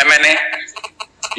MNA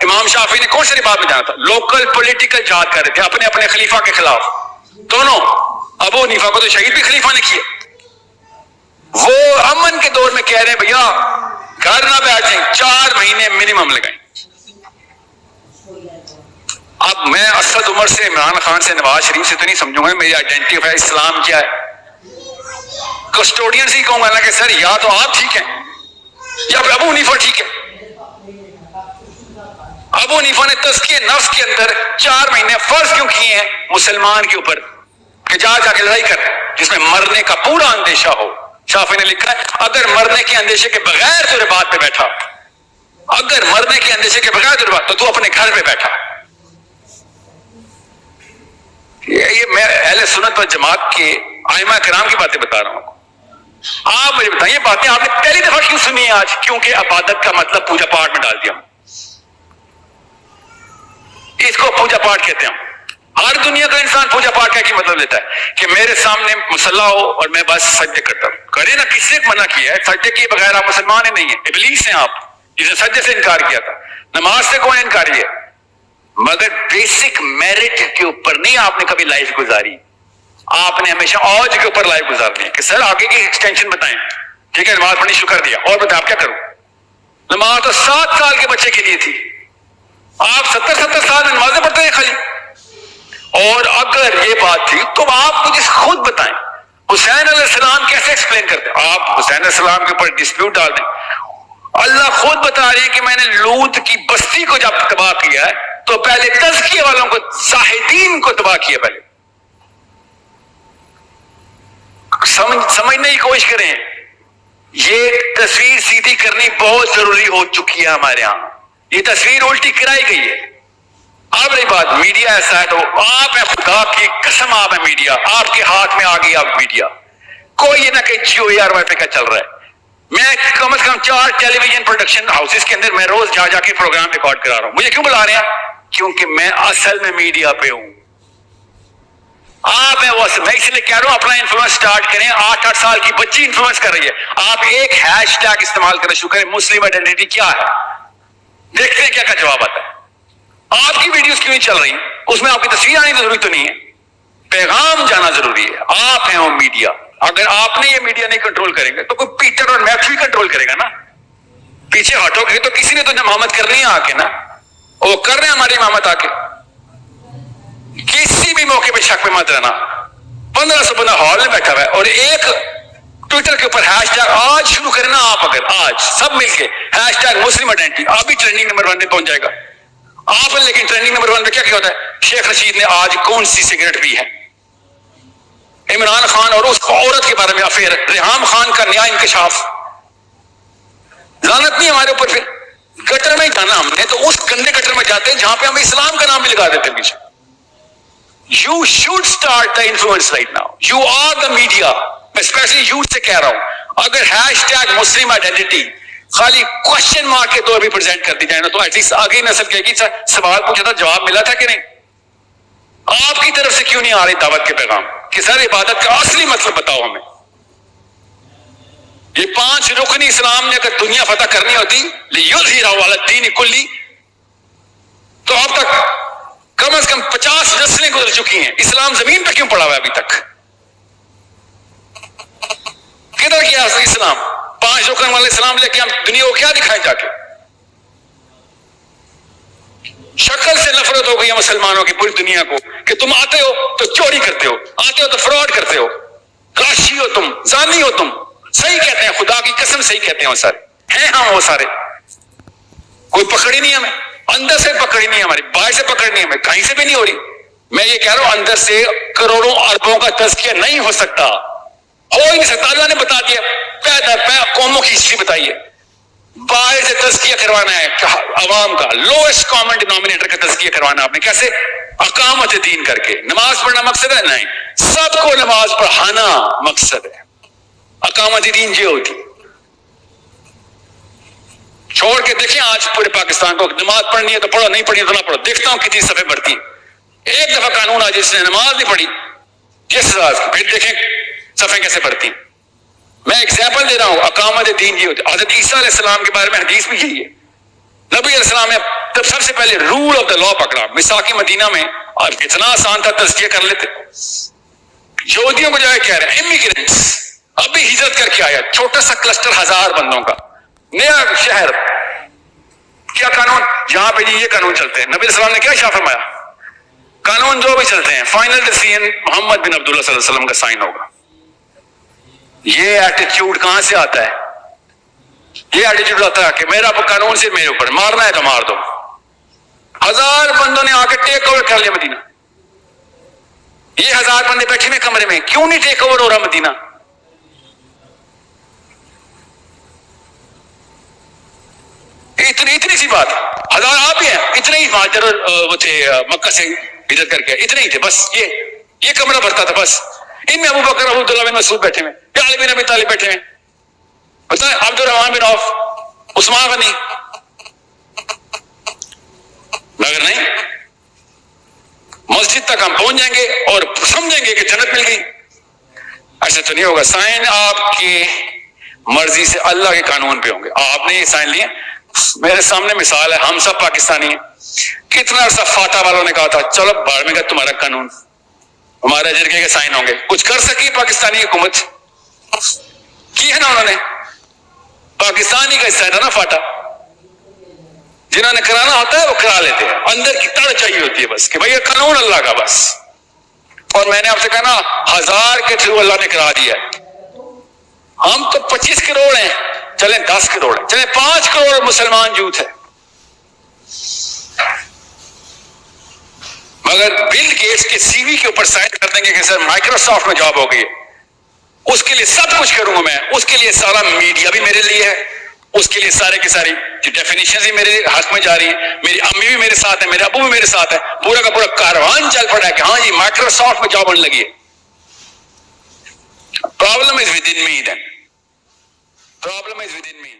امام شافعی نے کون سے بات میں جانا تھا؟ لوکل پولیٹیکل جہاد کر رہے تھے اپنے اپنے خلیفہ کے خلاف دونوں. ابو حنیفہ کو تو شہید بھی خلیفہ نے کیا. وہ امن کے دور میں کہہ رہے ہیں بھیا گھر نہ بیٹھیں 4 مہینے منیمم لگائیں. اب میں اسد عمر سے عمران خان سے نواز شریف سے تو نہیں سمجھوں گا میری آئیڈینٹی اسلام کیا ہے. کسٹوڈین سے ہی کہوں گا نا کہ سر یا تو آپ ٹھیک ہیں یا پھر ابو حنیفہ ٹھیک ہے. ابو حنیفہ نے تزکیہ نفس کے اندر 4 مہینے فرض کیوں کیے ہیں مسلمان کے اوپر کہ جا کے لڑائی کر جس میں مرنے کا پورا اندیشہ ہو. شافعی نے لکھا ہے اگر مرنے کے اندیشے کے بغیر تو بات پہ بیٹھا, اگر مرنے کے اندیشے کے بغیر تو اپنے گھر پہ بیٹھا. یہ میں اہل سنت و جماعت کے ائمہ کرام کی باتیں بتا رہا ہوں. آپ مجھے بتائیں یہ باتیں آپ نے پہلی دفعہ کیوں سنی ہے آج؟ کیونکہ عبادت کا مطلب پوجا پاٹ میں ڈال دیا. اس کو پوجا پاٹ کہتے ہیں. ہر دنیا کا انسان پوجا پاٹ کا مطلب لیتا ہے کہ میرے سامنے مصلی ہو اور میں بس سجدے کرتا ہوں. کرے نا, کس نے منع کیا ہے؟ سجدے کیے بغیر آپ مسلمان ہی نہیں ہیں, ابلیس ہیں آپ جس نے سجدے سے انکار کیا تھا. نماز سے کون انکار ہے؟ مگر بیسک میرٹ کے اوپر نہیں آپ نے کبھی لائف گزاری. آپ نے ہمیشہ اوج کے اوپر لائف گزارنی ہے کہ سر آگے کی ایکسٹینشن بتائیں. ٹھیک ہے نماز پڑھنی شروع کر دیا اور بتائیں آپ کیا کروں. نماز تو 7 سال کے بچے کے لیے تھی, آپ 70 سال میں نمازیں پڑھتے ہیں خالی. اور اگر یہ بات تھی تو آپ مجھے خود بتائیں حسین علیہ السلام کیسے ایکسپلین کرتے ہیں؟ آپ حسین علیہ السلام کے اوپر ڈسپیوٹ ڈال دیں. اللہ خود بتا رہے ہیں کہ میں نے لوط کی بستی کو جب تباہ کیا ہے تو پہلے تزکیہ والوں کو, زاہدین کو تباہ کیا. پہلے سمجھنے کی کوشش کریں. یہ تصویر سیدھی کرنی بہت ضروری ہو چکی ہے ہمارے ہاں. یہ تصویر الٹی کرائی گئی ہے. اب رہی بات میڈیا ایسا ہے تو آپ ہیں, خدا کی قسم آپ ہیں میڈیا, آپ کے ہاتھ میں آ گئی آپ میڈیا. کوئی یہ نہ کہ جیو یار وائی پہ کیا چل رہا ہے. میں کم از کم 4 ٹیلی ویژن پروڈکشن ہاؤسز کے اندر میں روز جا کے پروگرام ریکارڈ کرا رہا ہوں. مجھے کیوں بلا رہے ہیں؟ کیونکہ میں اصل میں میڈیا پہ ہوں. آپ ہیں وہ, میں اس لیے کہہ رہا ہوں اپنا انفلوئنس سٹارٹ کریں. 8 سال کی بچی انفلوئنس کر رہی ہے. آپ ایک ہیش ٹیگ استعمال کرنا شروع کریں, مسلم آئیڈینٹی کیا ہے, دیکھتے ہیں کیا جواب آتا ہے. آپ کی ویڈیوز کیوں نہیں چل رہی؟ اس میں آپ کی تصویر آنی ضروری تو نہیں ہے, پیغام جانا ضروری ہے. آپ ہیں وہ میڈیا. اگر آپ نے یہ میڈیا نہیں کنٹرول کریں گے تو کوئی پیٹر اور میکس بھی کنٹرول کرے گا نا. پیچھے ہٹو گے تو کسی نے تو امامت کرنی ہے آ کے نا. وہ کر رہے ہیں ہماری امامت آ کے. کسی بھی موقع پہ شک پہ مت رہنا. 1500 بندہ ہال میں بیٹھا ہوا ہے اور ایک ٹویٹر کے اوپر ہیش ٹیگ آج شروع کرنا. آپ اگر آج سب مل کے ہیش ٹیگ مسلم آئیڈینٹی, آپ بھی ٹرینڈنگ نمبر 1 پہ پہنچ جائے گا. آپ لیکن ٹرینڈنگ نمبر 1 پہ کیا ہوتا ہے؟ شیخ رشید نے آج کون سی سگریٹ پی ہے, عمران خان اور اس عورت کے بارے میں افیئر, ریحام خان کا نیا انکشاف. لعنت نہیں ہمارے اوپر. پھر گٹر میں جانا ہم نے تو اس گندے گٹر میں جاتے ہیں جہاں پہ ہم اسلام کا نام بھی لگا دیتے ہیں پیچھے. You should start the influence right now. You are the media. میں اسپیشلی یوتھ سے کہہ رہا ہوں, اگر ہیش ٹیگ مسلم آئیڈینٹی خالی کوشچن مارک کے طور پہ پریزنٹ کر دی جائے نا تو ایٹ لیسٹ آگے نسل کہے گی سوال پوچھا تھا جواب ملا تھا کہ نہیں. آپ کی طرف سے کیوں نہیں آ رہی دعوت کے پیغام کہ سر عبادت کا اصلی مطلب بتاؤ ہمیں. یہ 5 رکن اسلام نے اگر دنیا فتح کرنی ہوتی لیظہرہ علی الدین کلی تو اب تک کم از کم 50 نسلیں گزر چکی ہیں. اسلام زمین پہ کیوں پڑا ہوا ہے ابھی تک؟ کدھر گیا اسلام؟ 5 رکن والے اسلام لے کے ہم دنیا کو کیا دکھائیں جا کے؟ شکل سے نفرت ہو گئی ہے مسلمانوں کی پوری دنیا کو کہ تم آتے ہو تو چوری کرتے ہو, آتے ہو تو فراڈ کرتے ہو, کاشی ہو تم, زانی ہو تم. صحیح کہتے ہیں, خدا کی قسم صحیح کہتے ہیں وہ سارے ہیں. ہم وہ سارے کوئی پکڑی نہیں ہمیں, اندر سے پکڑی نہیں ہماری, باہر سے پکڑ نہیں ہمیں, کہیں سے بھی نہیں ہو رہی. میں یہ کہہ رہا ہوں اندر سے کروڑوں اربوں کا تزکیہ نہیں ہو سکتا, ہو ہی نہیں سکتا. اللہ نے بتا دیا, پیدا قوموں کی ہسٹری بتائیے. باہر سے تزکیہ کروانا ہے عوام کا, لوئسٹ کامن ڈینومینیٹر کا تزکیہ کروانا آپ نے. کیسے؟ اقامت دین کر کے. نماز پڑھنا مقصد ہے؟ نہیں, سب کو نماز پڑھانا مقصد ہے. اقامت دین یہ ہوتی. چھوڑ کے دیکھیں آج پورے پاکستان کو, نماز پڑھنی ہے تو پڑھو, نہیں پڑھنی ہے تو نہ پڑھو. دیکھتا ہوں کتنی صفحے بڑھتی ہیں. ایک دفعہ قانون آ جس نے نماز نہیں پڑھی جس راز کی, پھر دیکھیں صفحے کیسے پڑھتی ہیں. میں ایگزامپل دے رہا ہوں, اقامت دین یہ ہوتی. حضرت عیسیٰ علیہ السلام کے بارے میں حدیث بھی یہی ہے, نبی علیہ السلام نے تب سب سے پہلے رول آف دا لا پکڑا. میثاق مدینہ میں اور کتنا آسان تھا, تزکیہ کر لیتے. یہودیوں کو جو ہے کہہ رہے ہیں امیگرینٹس, ابھی ہجرت کر کے آیا, چھوٹا سا کلسٹر 1000 بندوں کا, نیا شہر, کیا قانون یہاں پہ جی یہ قانون چلتے ہیں. نبی علیہ السلام نے کیا شاہ فرمایا, قانون جو بھی چلتے ہیں فائنل ڈیسیژن محمد بن عبداللہ صلی اللہ علیہ وسلم کا سائن ہوگا. یہ ایٹیٹیوڈ کہاں سے آتا ہے؟ یہ ایٹیٹیوڈ آتا ہے کہ میرا قانون سے میرے اوپر مارنا ہے تو مار دو. 1000 بندوں نے آ کے ٹیک اوور کر لیا مدینہ. یہ 1000 بندے بیٹھے ہوئے کمرے میں, کیوں نہیں ٹیک اوور ہو رہا مدینہ؟ اتنی سی بات, 1000 آپ ہی ہیں, اتنے ہی مہاجر وہ تھے مکہ سے ہجرت کر کے, اتنے ہی تھے بس. یہ کمرہ بھرتا تھا بس. ان میں ابو بکر, ابو عبداللہ بن مسعود بیٹھے ہوئے, علی بن ابی طالب بیٹھے ہوئے, بتائیں عبد الرحمان بن عوف, عثمان غنی. مگر نہیں, مسجد تک ہم پہنچ جائیں گے اور سمجھیں گے کہ جنت مل گئی. ایسا تو نہیں ہوگا. سائن آپ کی مرضی سے اللہ کے قانون پہ ہوں گے. آپ نے یہ سائن لیے. میرے سامنے مثال ہے, ہم سب پاکستانی ہیں. کتنا عرصہ فاتح والوں نے کہا تھا چلو باہر میں گا تمہارا قانون, ہمارے جرگے کے سائن ہوں گے. کچھ کر سکی پاکستانی حکومت کی ہے نا, انہوں نے پاکستانی کا حصہ تھا نا فاتح. جنہوں نے کرانا ہوتا ہے وہ کرا لیتے ہیں, اندر کی تڑ چاہیے ہوتی ہے بس کہ بھئی یہ قانون اللہ کا بس. اور میں نے آپ سے کہا نا 1000 کے تھرو اللہ نے کرا دیا ہے. ہم تو 25 کروڑ ہیں, چلیں 10 کروڑ ہیں, چلیں 5 کروڑ مسلمان یوتھ ہے. مگر بل گیٹس کے سی وی کے اوپر سائن کر دیں گے کہ سر مائکروسافٹ میں جاب ہو گئی ہے, اس کے لیے سب کچھ کروں گا میں, اس کے لیے سارا میڈیا بھی میرے لیے ہے, اس کے لیے سارے کی ساری ڈیفینیشن بھی میرے حق میں جاری ہے, میری امی بھی میرے ساتھ ہے, میرے ابو بھی میرے ساتھ ہے, پورا کا پورا کاروان چل پڑا ہے کہ ہاں جی مائکروسافٹ میں جاب ہونے لگی ہے. Problem is within me, then problem is within me.